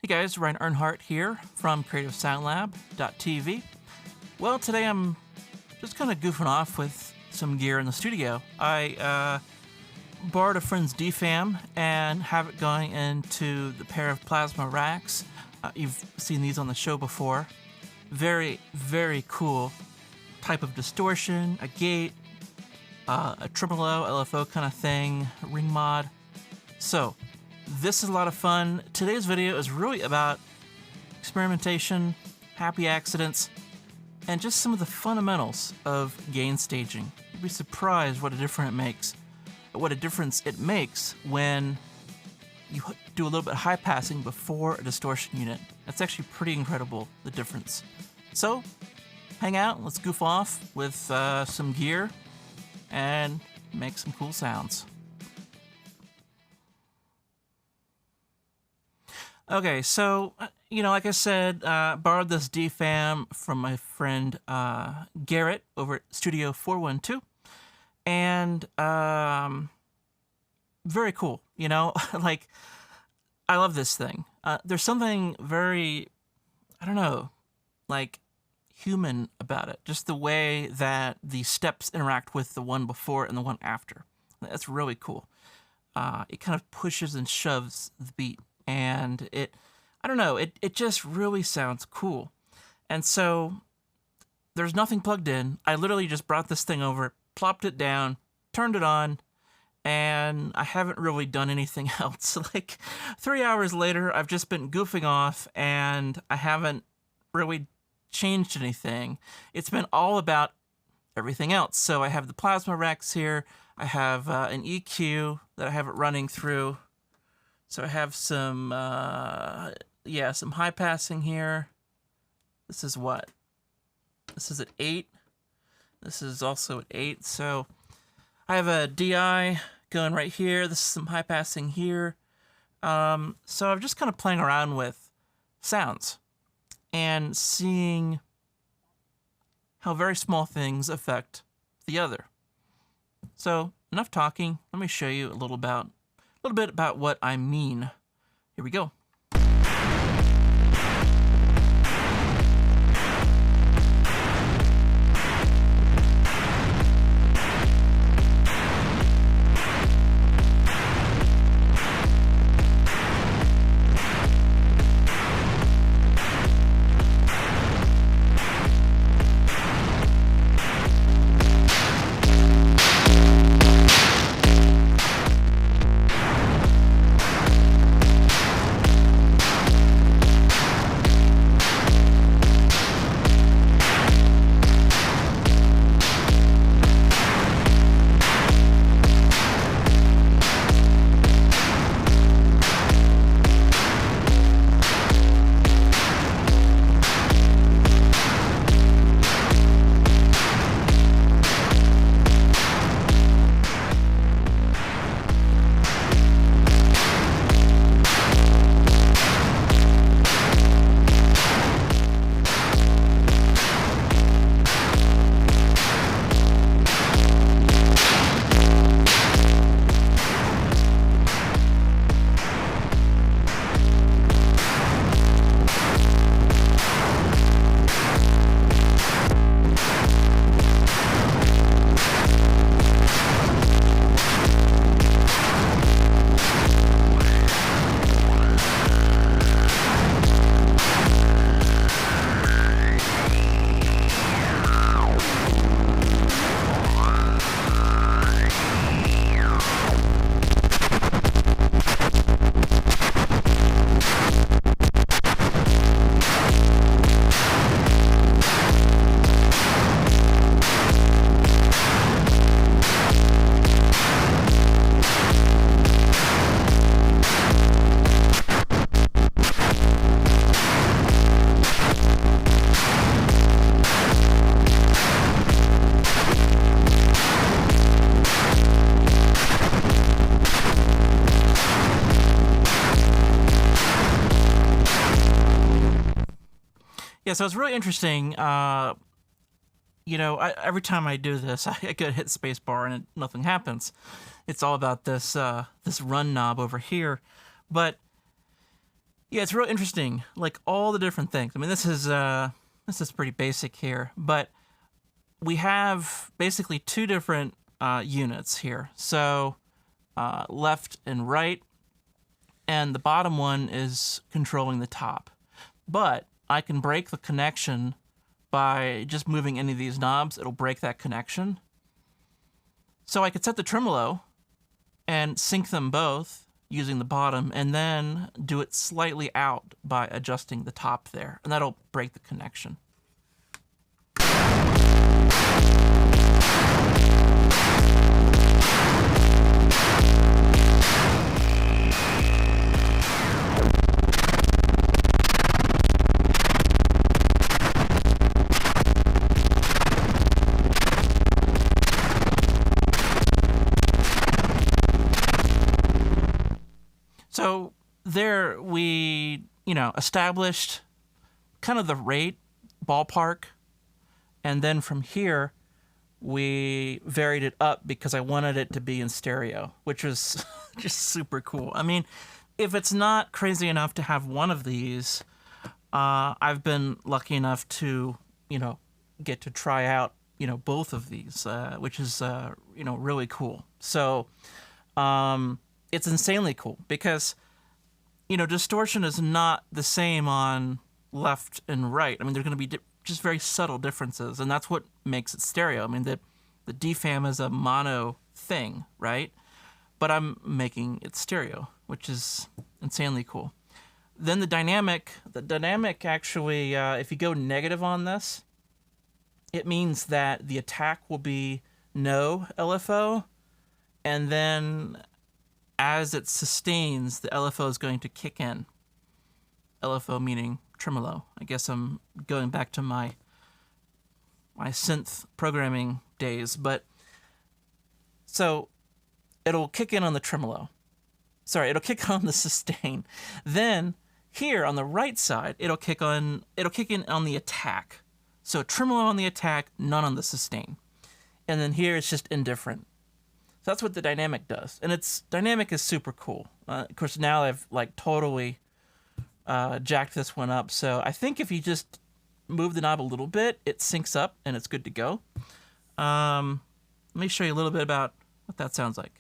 Hey guys, Ryan Earnhardt here from CreativeSoundLab.tv. Well, today I'm just kind of goofing off with some gear in the studio. I borrowed a friend's DFAM and have it going into the pair of plasma racks. You've seen these on the show before. Very, very cool type of distortion, a gate, a tremolo, LFO kind of thing, ring mod. So, this is a lot of fun. Today's video is really about experimentation, happy accidents, and just some of the fundamentals of gain staging. You'd be surprised what a difference it makes when you do a little bit of high passing before a distortion unit. That's actually pretty incredible, the difference. So, hang out, let's goof off with some gear and make some cool sounds. Okay, so, like I said, borrowed this DFAM from my friend Garrett over at Studio 412, and very cool, like, I love this thing. There's something very, like, human about it, just the way that the steps interact with the one before and the one after. That's really cool. It kind of pushes and shoves the beat. And it just really sounds cool. And so there's nothing plugged in. I literally just brought this thing over, plopped it down, turned it on, and I haven't really done anything else. Like 3 hours later, I've just been goofing off and I haven't really changed anything. It's been all about everything else. So I have the plasma racks here. I have an EQ that I have it running through. So I have some, some high passing here. This is what? This is at 8. This is also at 8. So I have a DI going right here. This is some high passing here. So I'm just kind of playing around with sounds and seeing how very small things affect the other. So enough talking. Let me show you a little bit about what I mean. Here we go. Yeah, so it's really interesting. Every time I do this, I go to hit spacebar and nothing happens. It's all about this this run knob over here. But Yeah, it's real interesting. Like all the different things. I mean, this is pretty basic here, but we have basically two different units here. So left and right, and the bottom one is controlling the top. But I can break the connection by just moving any of these knobs. It'll break that connection. So I could set the tremolo and sync them both using the bottom, and then do it slightly out by adjusting the top there, and that'll break the connection. So there we, established kind of the rate ballpark, and then from here we varied it up because I wanted it to be in stereo, which was just super cool. I mean, if it's not crazy enough to have one of these, I've been lucky enough to, get to try out, both of these, which is, really cool. So, it's insanely cool because, distortion is not the same on left and right. I mean, there's going to be just very subtle differences, and that's what makes it stereo. I mean, the DFAM is a mono thing, right? But I'm making it stereo, which is insanely cool. Then the dynamic actually, if you go negative on this, it means that the attack will be no LFO, and then as it sustains, the LFO is going to kick in. LFO meaning tremolo. I guess I'm going back to my synth programming days, but so it'll kick in on the tremolo. Sorry, it'll kick on the sustain. Then here on the right side, it'll kick in on the attack. So tremolo on the attack, none on the sustain. And then here it's just indifferent. So that's what the dynamic does. And dynamic is super cool. Of course, now I've totally jacked this one up. So I think if you just move the knob a little bit, it syncs up and it's good to go. Let me show you a little bit about what that sounds like.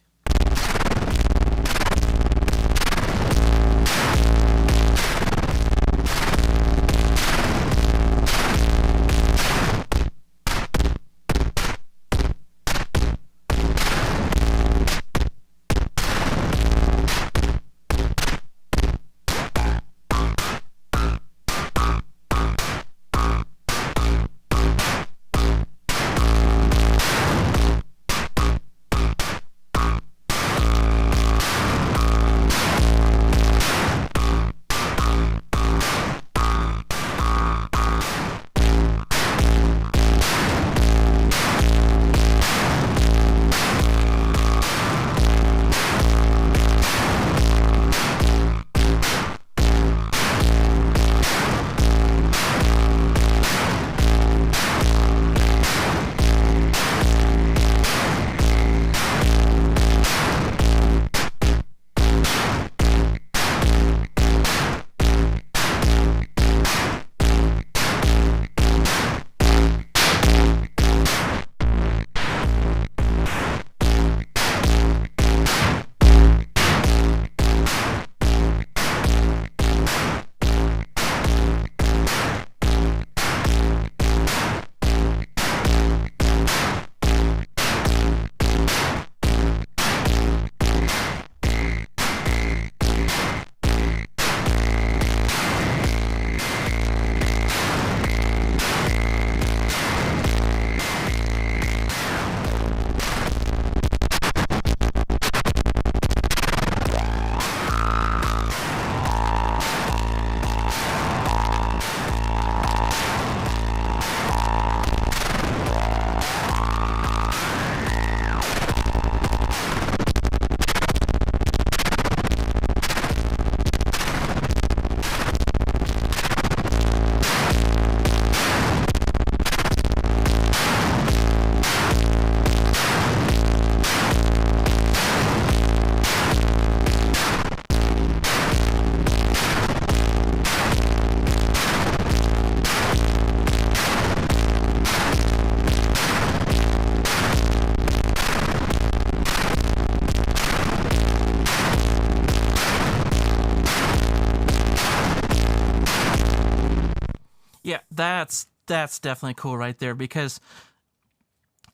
Yeah, that's definitely cool right there, because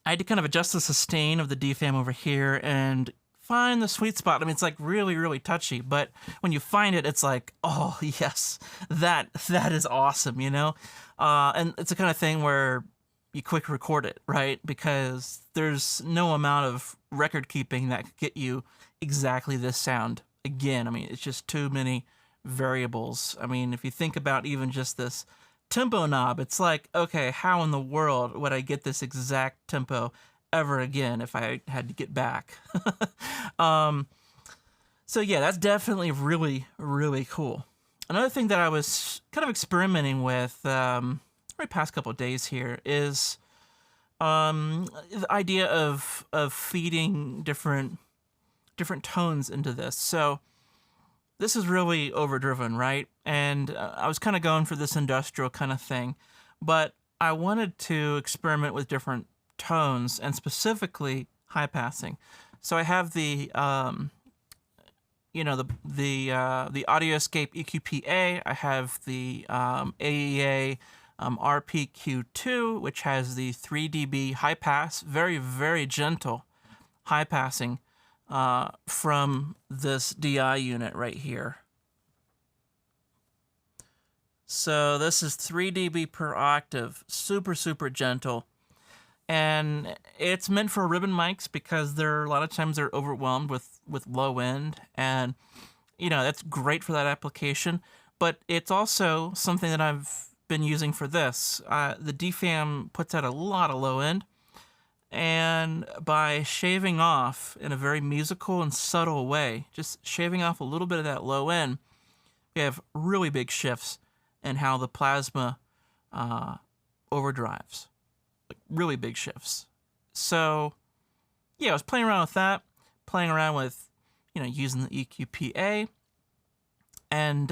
I had to kind of adjust the sustain of the DFAM over here and find the sweet spot. I mean, it's like really, really touchy, but when you find it, it's like, oh yes, that is awesome, you know? And it's the kind of thing where you quick record it, right? Because there's no amount of record keeping that could get you exactly this sound again. I mean, it's just too many variables. I mean, if you think about even just this tempo knob, it's like, okay, how in the world would I get this exact tempo ever again if I had to get back? So yeah, that's definitely really, really cool. Another thing that I was kind of experimenting with the past couple of days here is the idea of feeding different tones into this. So this is really overdriven, right? And I was kind of going for this industrial kind of thing, but I wanted to experiment with different tones and specifically high passing. So I have the the Audioscape EQPA. I have the AEA RPQ2, which has the 3 dB high pass, very, very gentle high passing from this DI unit right here. So this is 3 dB per octave, super, super gentle. And it's meant for ribbon mics because a lot of times they're overwhelmed with low end, and that's great for that application. But it's also something that I've been using for this. The DFAM puts out a lot of low end, and by shaving off in a very musical and subtle way, just shaving off a little bit of that low end, we have really big shifts in how the plasma overdrives. Really big shifts. So yeah, I was playing around with that, playing around with using the EQPA, and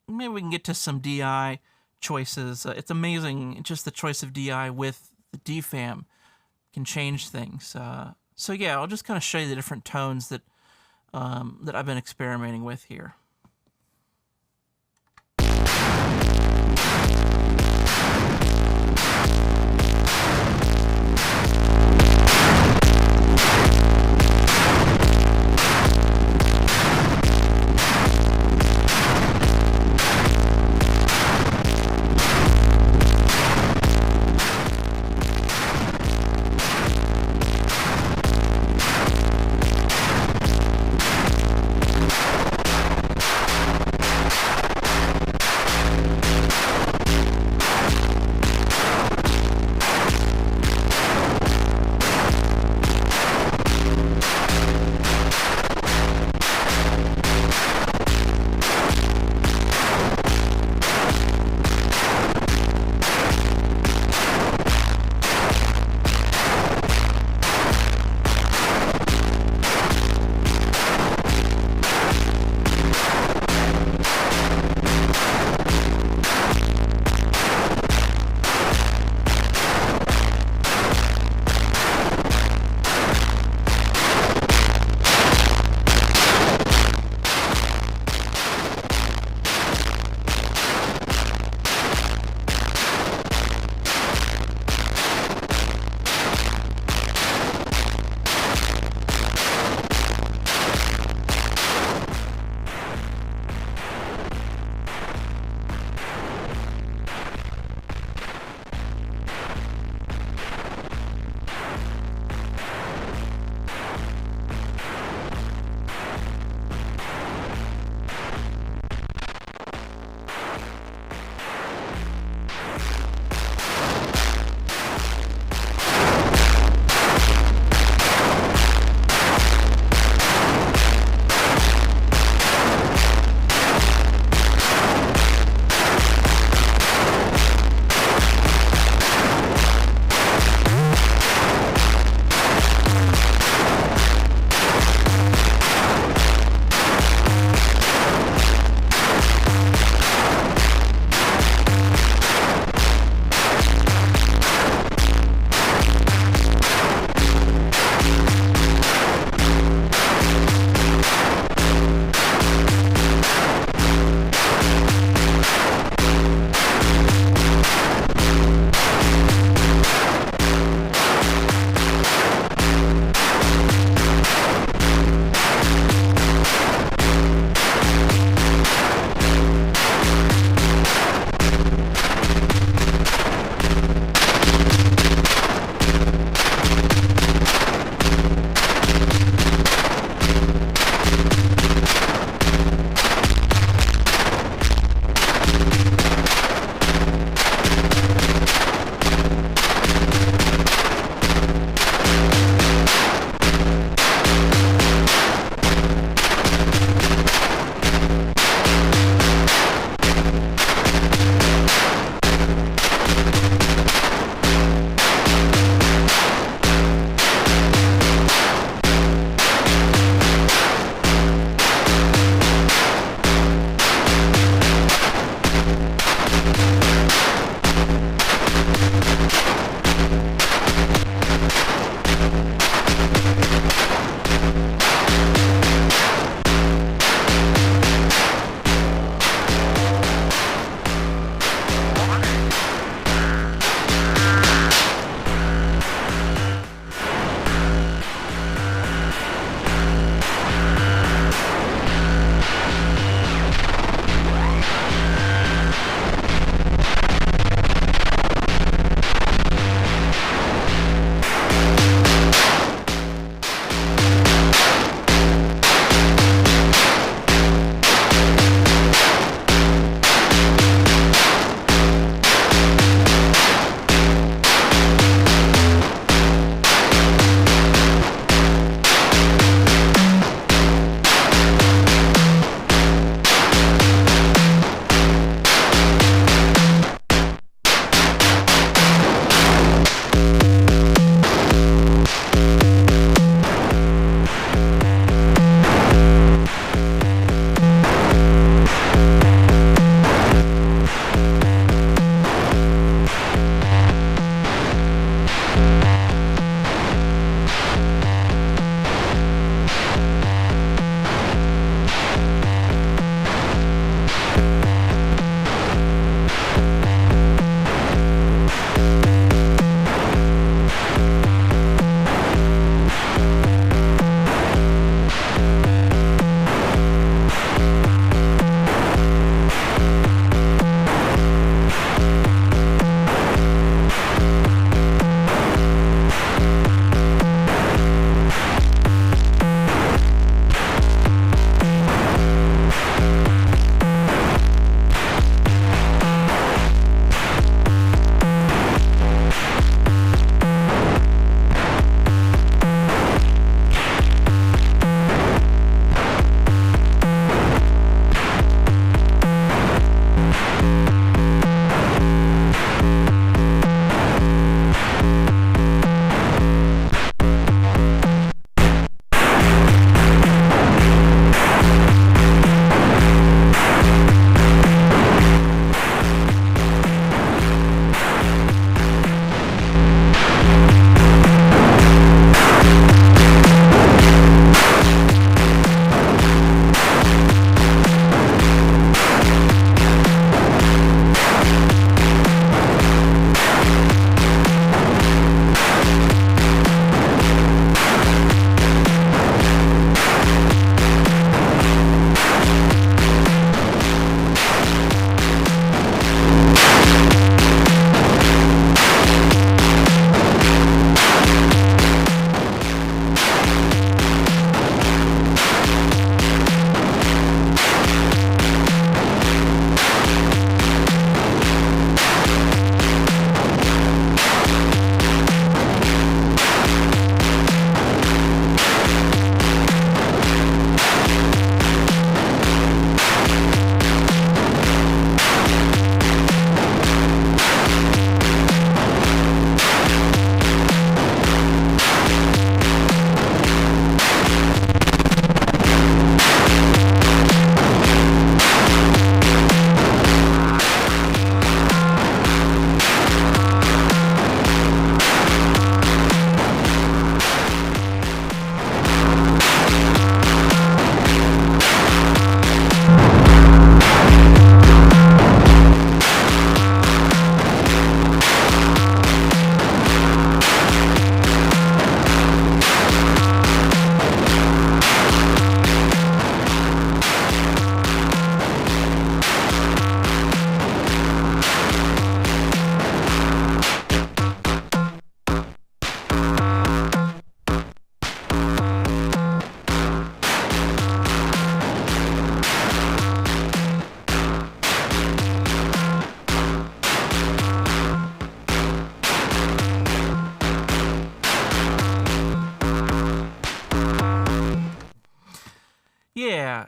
maybe we can get to some DI choices. It's amazing, just the choice of DI with the DFAM can change things. So yeah, I'll just kind of show you the different tones that I've been experimenting with here.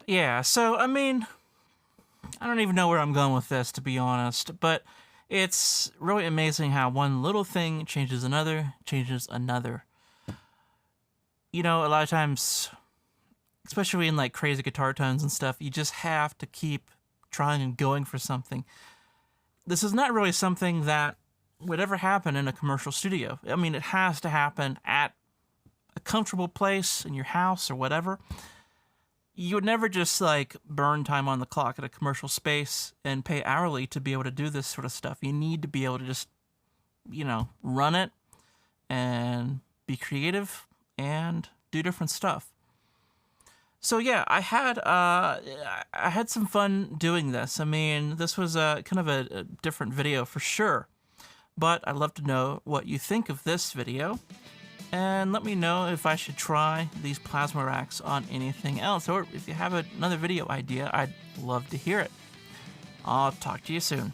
Yeah, so I mean, I don't even know where I'm going with this, to be honest, but it's really amazing how one little thing changes another, changes another. You know, a lot of times, especially in like crazy guitar tones and stuff, you just have to keep trying and going for something. This is not really something that would ever happen in a commercial studio. I mean, it has to happen at a comfortable place in your house or whatever. You would never just like burn time on the clock at a commercial space and pay hourly to be able to do this sort of stuff. You need to be able to just, run it and be creative and do different stuff. So yeah, I had some fun doing this. I mean, this was kind of a different video for sure, but I'd love to know what you think of this video. And let me know if I should try these plasma racks on anything else. Or if you have another video idea, I'd love to hear it. I'll talk to you soon.